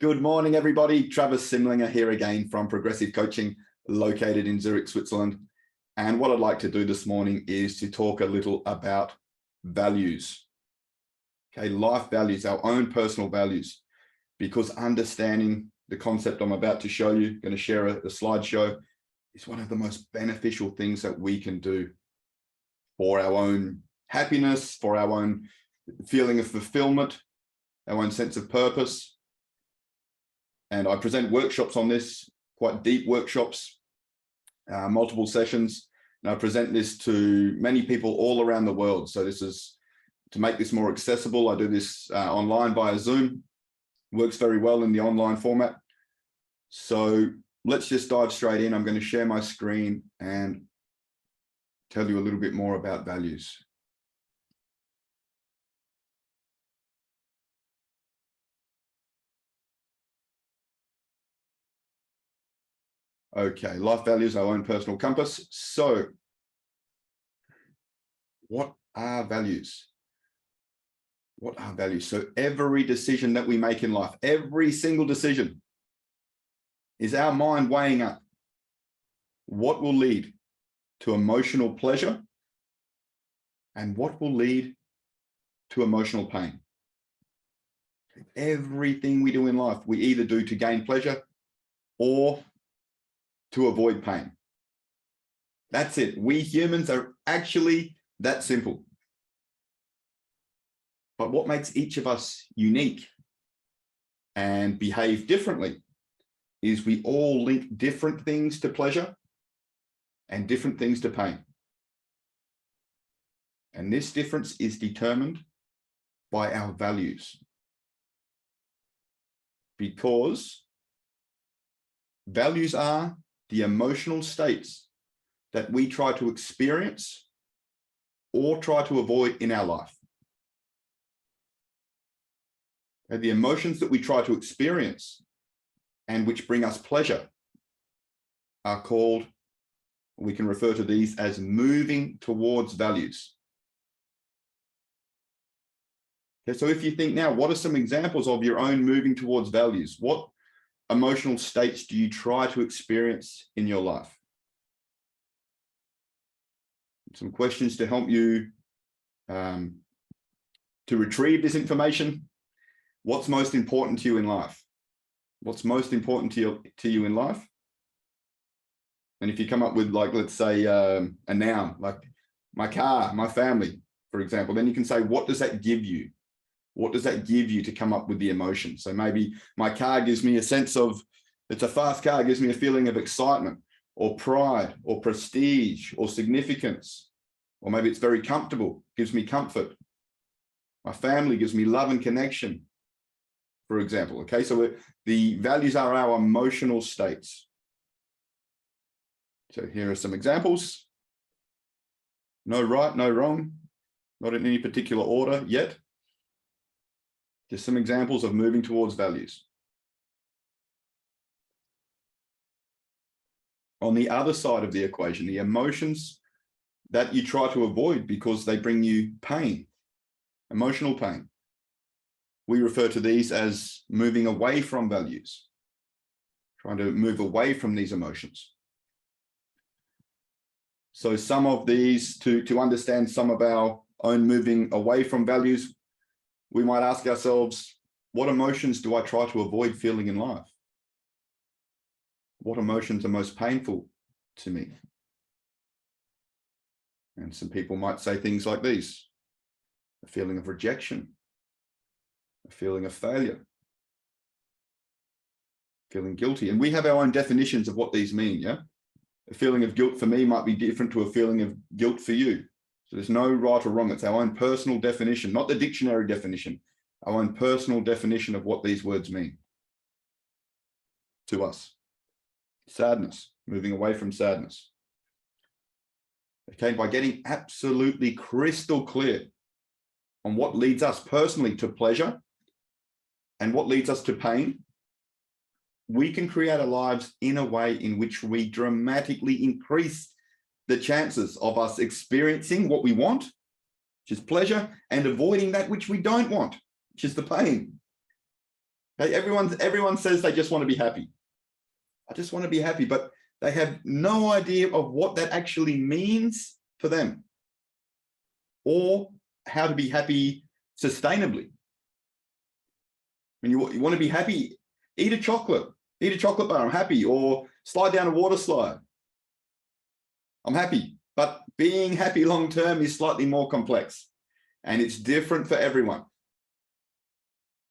Good morning, everybody. Travis Simlinger here again from Progressive Coaching, located in Zurich, Switzerland. And what I'd like to do this morning is to talk a little about values. Okay, life values, our own personal values, because understanding the concept I'm about to show you, going to share a slideshow, is one of the most beneficial things that we can do for our own happiness, for our own feeling of fulfillment, our own sense of purpose. And I present workshops on this, quite deep workshops, multiple sessions. And I present this to many people all around the world. So this is to make this more accessible. I do this online via Zoom. Works very well in the online format. So let's just dive straight in. I'm going to share my screen and tell you a little bit more about values. Okay, life values, our own personal compass. So what are values? What are values? So every decision that we make in life, every single decision, is our mind weighing up what will lead to emotional pleasure and what will lead to emotional pain. Everything we do in life, we either do to gain pleasure or to avoid pain. That's it. We humans are actually that simple. But what makes each of us unique and behave differently is we all link different things to pleasure and different things to pain. And this difference is determined by our values. Because values are the emotional states that we try to experience or try to avoid in our life. And the emotions that we try to experience and which bring us pleasure are called, we can refer to these as moving towards values. Okay, so if you think now, what are some examples of your own moving towards values? What emotional states do you try to experience in your life? Some questions to help you to retrieve this information. What's most important to you in life? What's most important to you in life? And if you come up with, like, let's say a noun, like my car, my family, for example, then you can say, what does that give you? What does that give you to come up with the emotion? So maybe my car gives me a sense of, it's a fast car, gives me a feeling of excitement or pride or prestige or significance. Or maybe it's very comfortable, gives me comfort. My family gives me love and connection, for example. Okay, so the values are our emotional states. So here are some examples. No right, no wrong, not in any particular order yet. Just some examples of moving towards values. On the other side of the equation, the emotions that you try to avoid because they bring you pain, emotional pain. We refer to these as moving away from values, trying to move away from these emotions. So some of these, to understand some of our own moving away from values, we might ask ourselves, what emotions do I try to avoid feeling in life? What emotions are most painful to me? And some people might say things like these: a feeling of rejection, a feeling of failure, feeling guilty. And we have our own definitions of what these mean, yeah? A feeling of guilt for me might be different to a feeling of guilt for you. So there's no right or wrong. It's our own personal definition, not the dictionary definition, our own personal definition of what these words mean to us. Sadness, moving away from sadness. Okay, by getting absolutely crystal clear on what leads us personally to pleasure and what leads us to pain, we can create our lives in a way in which we dramatically increase the chances of us experiencing what we want, which is pleasure, and avoiding that which we don't want, which is the pain. Okay, everyone says they just want to be happy. I just want to be happy, but they have no idea of what that actually means for them, or how to be happy sustainably. When you want to be happy, eat a chocolate bar, I'm happy, or slide down a water slide, I'm happy. But being happy long-term is slightly more complex, and it's different for everyone.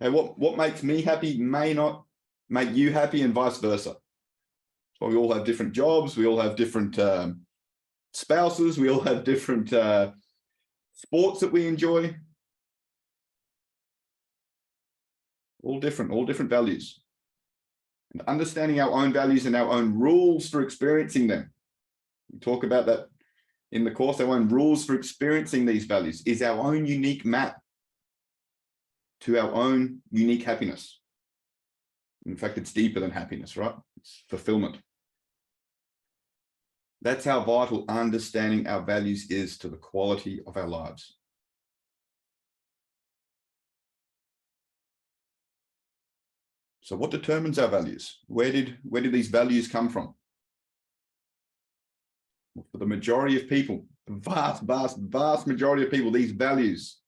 And what makes me happy may not make you happy, and vice versa. So we all have different jobs, we all have different spouses, we all have different sports that we enjoy. All different values. And understanding our own values and our own rules for experiencing them. We talk about that in the course. Our own rules for experiencing these values is our own unique map to our own unique happiness. In fact, it's deeper than happiness, right? It's fulfillment. That's how vital understanding our values is to the quality of our lives. So what determines our values? Where did these values come from? Well, for the majority of people, the vast majority of people, these values,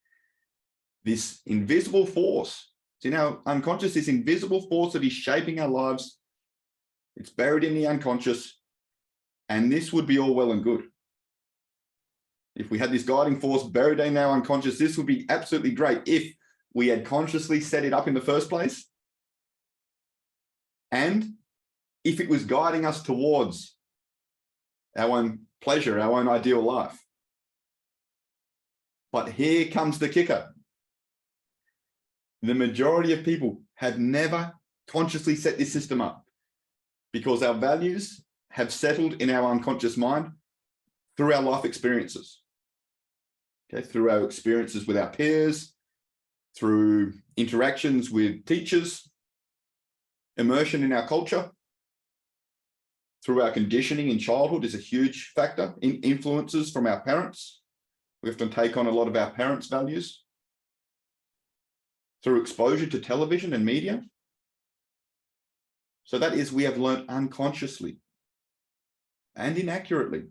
this invisible force, it's in our unconscious, this invisible force that is shaping our lives, it's buried in the unconscious, and this would be all well and good. If we had this guiding force buried in our unconscious, this would be absolutely great if we had consciously set it up in the first place, and if it was guiding us towards our own pleasure, our own ideal life. But here comes the kicker. The majority of people have never consciously set this system up, because our values have settled in our unconscious mind through our life experiences. Okay, through our experiences with our peers, through interactions with teachers, immersion in our culture, through our conditioning in childhood is a huge factor, in influences from our parents. We often take on a lot of our parents' values. Through exposure to television and media. So that is, we have learned unconsciously and inaccurately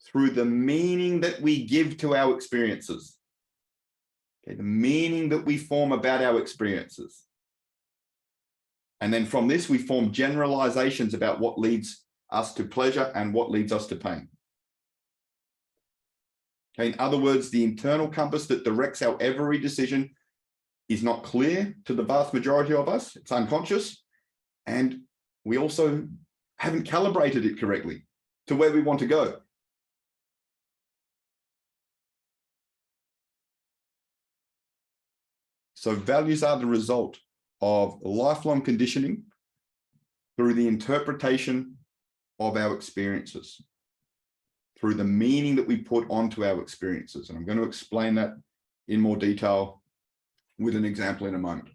through the meaning that we give to our experiences. Okay, the meaning that we form about our experiences. And then from this, we form generalizations about what leads us to pleasure and what leads us to pain. Okay, in other words, the internal compass that directs our every decision is not clear to the vast majority of us. It's unconscious. And we also haven't calibrated it correctly to where we want to go. So values are the result of lifelong conditioning through the interpretation of our experiences, through the meaning that we put onto our experiences. And I'm going to explain that in more detail with an example in a moment.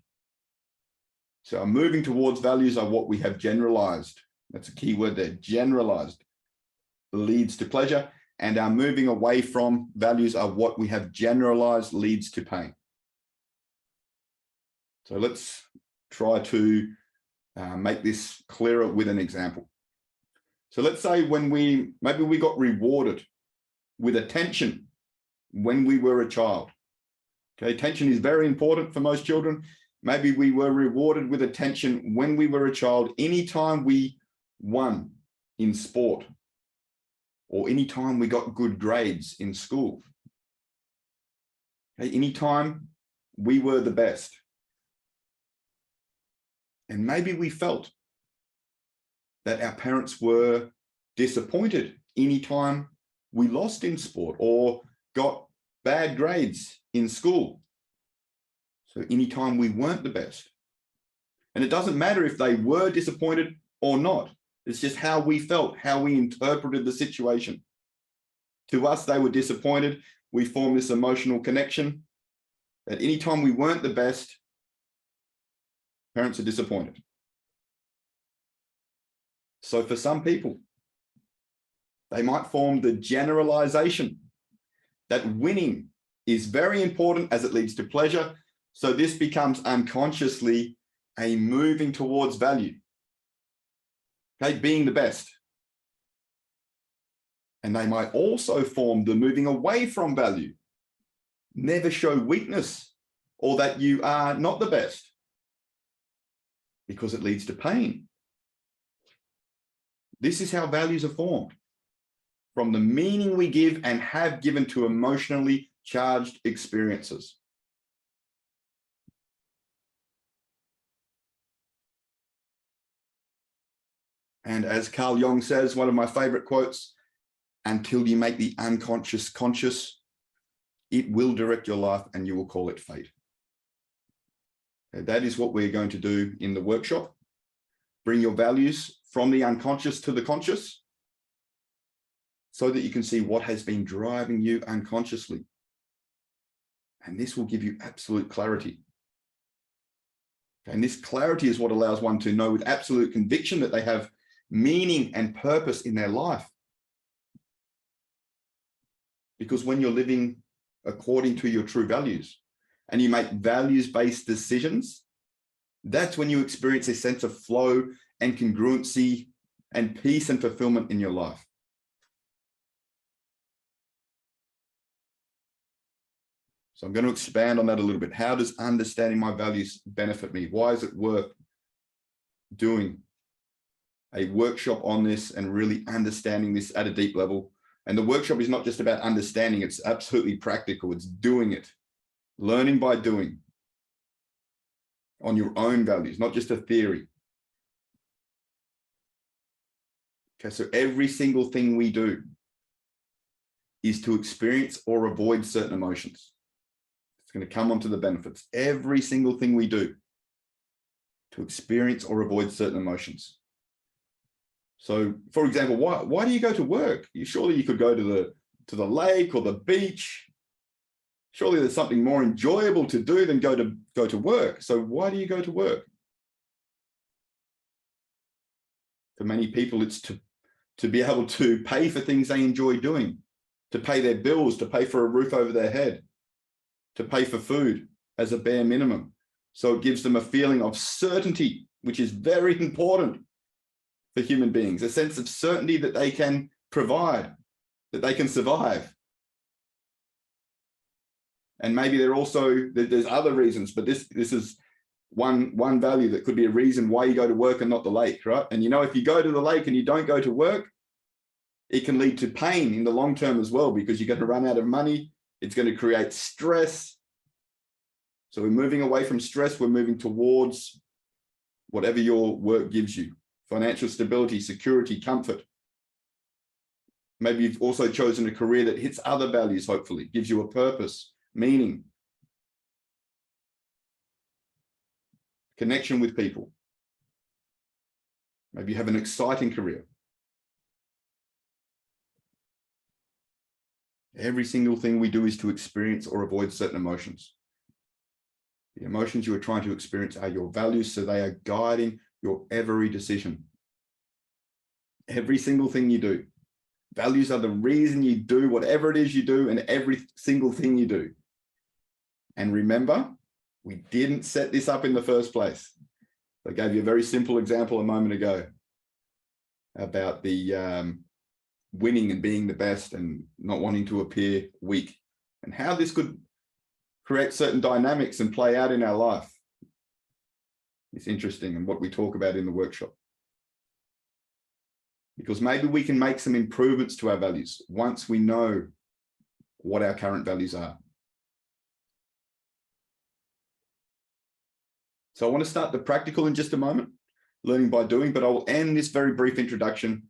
So I'm moving towards values are what we have generalized. That's a key word there, generalized, leads to pleasure. And our moving away from values are what we have generalized leads to pain. So let's try to make this clearer with an example. So let's say maybe we got rewarded with attention when we were a child. Okay, attention is very important for most children. Maybe we were rewarded with attention when we were a child, anytime we won in sport, or anytime we got good grades in school. Okay, anytime we were the best. And maybe we felt that our parents were disappointed anytime we lost in sport or got bad grades in school. So anytime we weren't the best. And it doesn't matter if they were disappointed or not. It's just how we felt, how we interpreted the situation. To us, they were disappointed. We formed this emotional connection that anytime we weren't the best, parents are disappointed. So for some people, they might form the generalization that winning is very important as it leads to pleasure. So this becomes unconsciously a moving towards value, okay, being the best. And they might also form the moving away from value. Never show weakness or that you are not the best, because it leads to pain. This is how values are formed, from the meaning we give and have given to emotionally charged experiences. And as Carl Jung says, one of my favorite quotes, until you make the unconscious conscious, it will direct your life and you will call it fate. That is what we're going to do in the workshop. Bring your values from the unconscious to the conscious, so that you can see what has been driving you unconsciously. And this will give you absolute clarity. And this clarity is what allows one to know with absolute conviction that they have meaning and purpose in their life. Because when you're living according to your true values and you make values-based decisions, that's when you experience a sense of flow and congruency and peace and fulfillment in your life. So I'm going to expand on that a little bit. How does understanding my values benefit me? Why is it worth doing a workshop on this and really understanding this at a deep level? And the workshop is not just about understanding, it's absolutely practical. It's doing it, learning by doing on your own values, not just a theory. Okay, so every single thing we do is to experience or avoid certain emotions. It's going to come onto the benefits. Every single thing we do to experience or avoid certain emotions. So, for example, why do you go to work? Surely you could go to the lake or the beach. Surely there's something more enjoyable to do than go to work. So why do you go to work? For many people, it's to be able to pay for things they enjoy doing, to pay their bills, to pay for a roof over their head, to pay for food as a bare minimum. So it gives them a feeling of certainty, which is very important for human beings, a sense of certainty that they can provide, that they can survive. And maybe there's other reasons, but this is one value that could be a reason why you go to work and not the lake, right? And if you go to the lake and you don't go to work, it can lead to pain in the long term as well, because you're going to run out of money. It's going to create stress. So we're moving away from stress. We're moving towards whatever your work gives you. Financial stability, security, comfort. Maybe you've also chosen a career that hits other values, hopefully, gives you a purpose, meaning, connection with people. Maybe you have an exciting career. Every single thing we do is to experience or avoid certain emotions. The emotions you are trying to experience are your values, so they are guiding your every decision. Every single thing you do. Values are the reason you do whatever it is you do and every single thing you do. And remember, we didn't set this up in the first place. I gave you a very simple example a moment ago about the winning and being the best and not wanting to appear weak, and how this could create certain dynamics and play out in our life. It's interesting, and what we talk about in the workshop. Because maybe we can make some improvements to our values once we know what our current values are. So I want to start the practical in just a moment, learning by doing, but I will end this very brief introduction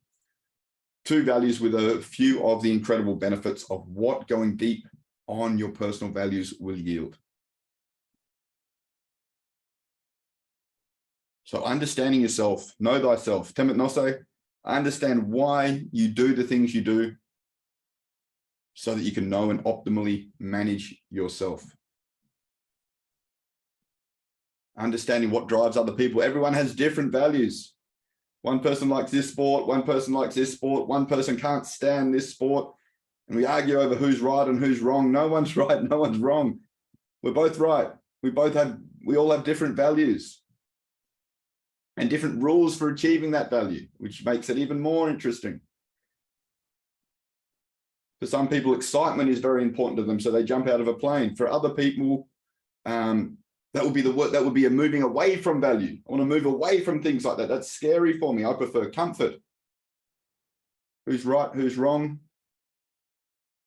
to values with a few of the incredible benefits of what going deep on your personal values will yield. So understanding yourself, know thyself, temet gnose, understand why you do the things you do so that you can know and optimally manage yourself. Understanding what drives other people. Everyone has different values. One person likes this sport, one person likes this sport, one person can't stand this sport. And we argue over who's right and who's wrong. No one's right, no one's wrong. We're both right. We all have different values. and different rules for achieving that value, which makes it even more interesting. For some people, excitement is very important to them, so they jump out of a plane. For other people, that would be a moving away from value. I want to move away from things like that. That's scary for me. I prefer comfort. Who's right? Who's wrong?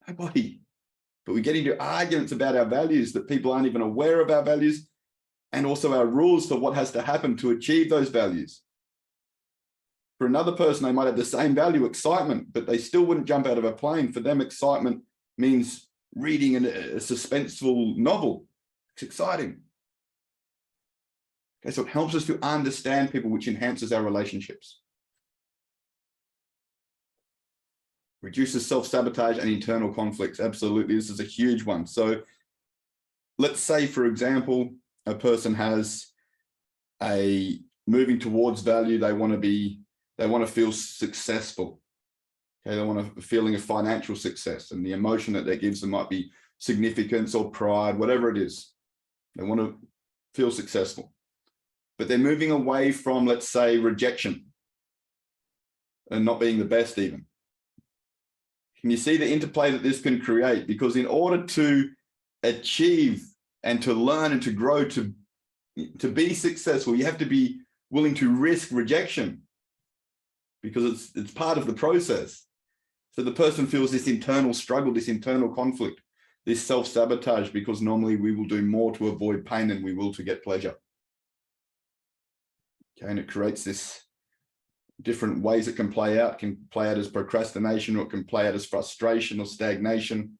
Nobody. But we get into arguments about our values that people aren't even aware of our values, and also our rules for what has to happen to achieve those values. For another person, they might have the same value, excitement, but they still wouldn't jump out of a plane. For them, excitement means reading a suspenseful novel. It's exciting. Okay, so it helps us to understand people, which enhances our relationships. Reduces self-sabotage and internal conflicts. Absolutely, this is a huge one. So let's say, for example, a person has a moving towards value. They want to feel successful. Okay, they want a feeling of financial success, and the emotion that gives them might be significance or pride, whatever it is. They want to feel successful, but they're moving away from, let's say, rejection and not being the best even. Can you see the interplay that this can create? Because in order to achieve and to learn and to grow, to be successful, you have to be willing to risk rejection, because it's part of the process. So the person feels this internal struggle, this internal conflict, this self-sabotage, because normally we will do more to avoid pain than we will to get pleasure. Okay, and it creates this different ways it can play out. It can play out as procrastination, or it can play out as frustration or stagnation.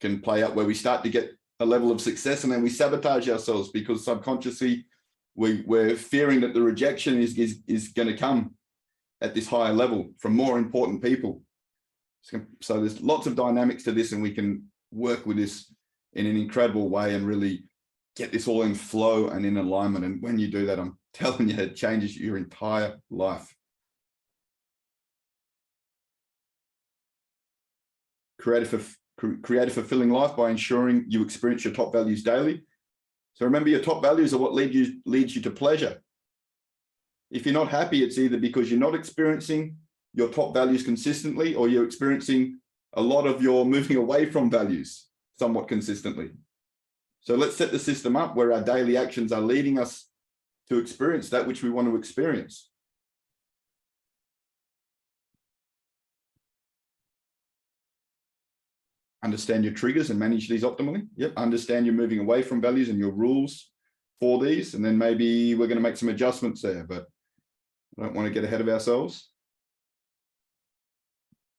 It can play out where we start to get a level of success and then we sabotage ourselves, because subconsciously we're fearing that the rejection is going to come at this higher level from more important people. So there's lots of dynamics to this, and we can work with this in an incredible way and really get this all in flow and in alignment. And when you do that, I'm telling you, it changes your entire life. Create a fulfilling life by ensuring you experience your top values daily. So remember, your top values are what leads you to pleasure. If you're not happy, it's either because you're not experiencing your top values consistently, or you're experiencing a lot of your moving away from values somewhat consistently. So let's set the system up where our daily actions are leading us to experience that which we want to experience. Understand your triggers and manage these optimally. Yep, understand you're moving away from values and your rules for these, and then maybe we're going to make some adjustments there, but I don't want to get ahead of ourselves.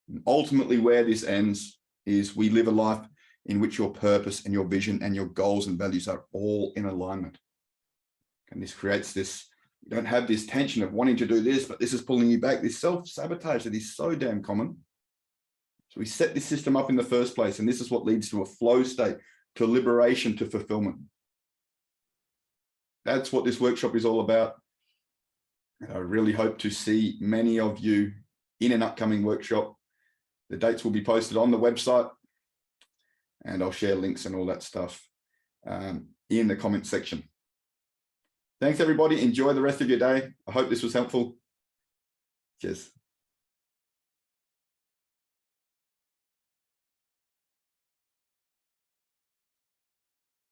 And ultimately, where this ends is we live a life in which your purpose and your vision and your goals and values are all in alignment. And this creates this, you don't have this tension of wanting to do this, but this is pulling you back, this self-sabotage that is so damn common. So we set this system up in the first place, and this is what leads to a flow state, to liberation, to fulfillment. That's what this workshop is all about. And I really hope to see many of you in an upcoming workshop. The dates will be posted on the website, and I'll share links and all that stuff in the comment section. Thanks, everybody. Enjoy the rest of your day. I hope this was helpful. Cheers.